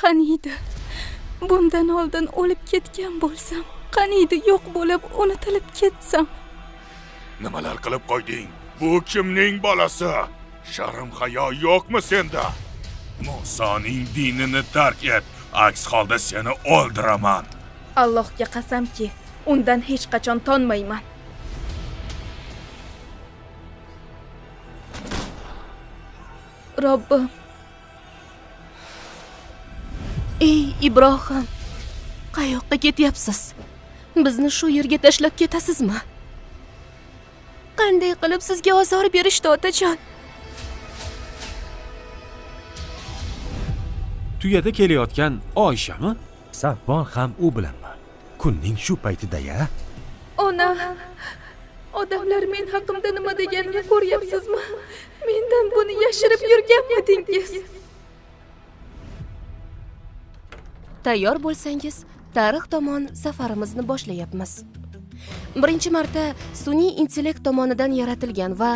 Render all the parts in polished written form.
Qaniydi bundan oldin o'lib ketgan bo'lsam, qaniydi yo'q bo'lib unutilib ketsam. Nimalar qilib qo'yding? Bu kimning bolasi? Sharm hayo yo'qmi senda? Musoning dinini tark et, aks holda seni o'ldiraman. Allohga qasamki, undan hech qachon tonmayman. Robbim. Ey Ibrohim, qayoqqa ketyapsiz? Bizni shu yerga tashlab ketasizmi? Qanday qilib sizga ozor berishdi, otajon? Tuyada kelayotgan Oyshami? Safvon ham u bilanmi? Kunning shu paytida-ya? Ona, odamlar men haqimda nima deganini ko'ryapsizmi? Mendan buni yashirib yurganmidingiz? Tayyor bo'lsangiz, tarix tomon safarimizni boshlayapmiz. Birinchi marta sun'iy intellekt tomonidan yaratilgan va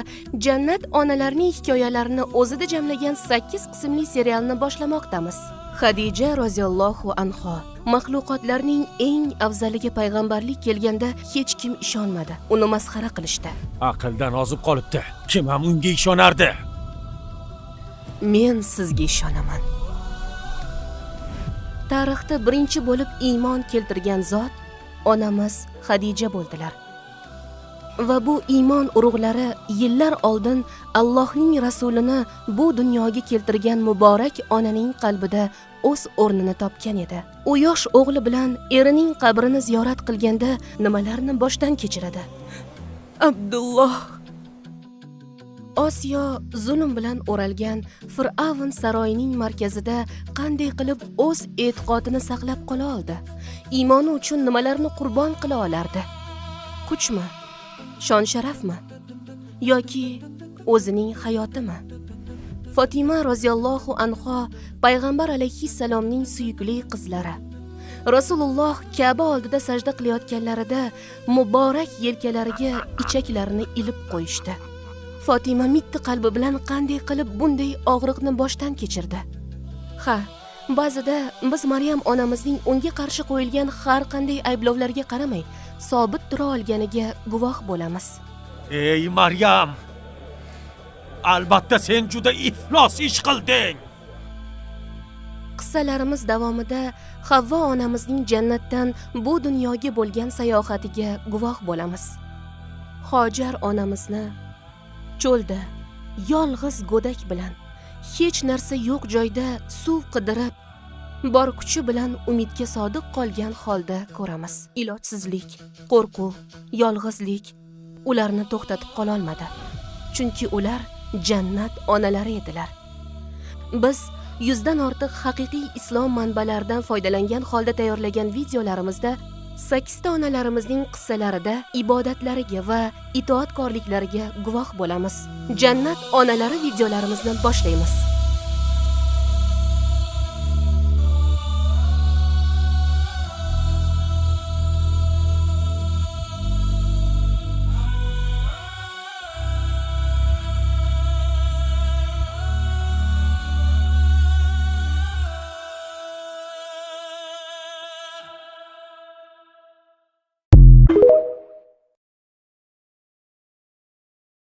Jannat onalarining hikoyalarini o'zida jamlagan 8 qismli serialni boshlamoqdamiz. Xadija roziyallohu anha maxluqotlarning eng afzaliga payg'ambarlik kelganda hech kim ishonmadi. Uni masxara qilishdi. Aqldan ozib qolibdi. Kim ham unga ishonardi? Men sizga ishonaman. Tarixda birinchi bo'lib iymon keltirgan zot onamiz Xadija bo'ldilar. Va bu iymon urug'lari yillar oldin Allohning rasulini bu dunyoga keltirgan muborak onaning qalbida o'z o'rnini topgan edi. U yosh o'g'li bilan erining qabrini ziyorat qilganda nimalarni boshdan kechiradi? Abdulloh. Osiyo zulm bilan o'ralgan Fir'avn saroyining markazida qanday qilib o'z e'tiqodini saqlab qola oldi? Iymoni uchun nimalarni qurbon qila olardi? Kuchmi? Shon-sharafmi? Yoki o'zining hayotimi? Fatima roziyallohu anha payg'ambar alayhissalomning suyukli qizlari. Rasululloh Ka'ba oldida sajda qilayotganlarida muborak yelkalariga ichaklarini ilib qo'yishdi. Fatima mitti qalbi bilan qanday qilib bunday og'riqni boshdan kechirdi? Ha, ba'zida biz Maryam onamizning unga qarshi qo'yilgan har qanday ayblovlarga qaramay, sobit tura olganiga guvoh bo'lamiz. Ey Maryam! Albatta sen juda iflos ish qilding. Qissalarimiz davomida Havvo onamizning jannatdan bu dunyoga bo'lgan sayohatiga guvoh bo'lamiz. Hojar onamizni cho'lda yolg'iz go'dak bilan hech narsa yo'q joyda suv qidirib, bor kuchi bilan umidga sodiq qolgan holda ko'ramiz. Ilojsizlik, qo'rquv, yolg'izlik ularni to'xtatib qola olmadi. Chunki ular jannat onalari edilar. Biz 100 dan ortiq haqiqiy islom manbalaridan foydalangan holda tayyorlagan videolarimizda 8 ta onalarimizning qissalarida ibodatlariga va itoatkorliklariga guvoh bo'lamiz. Jannat onalari videolarimizni boshlaymiz.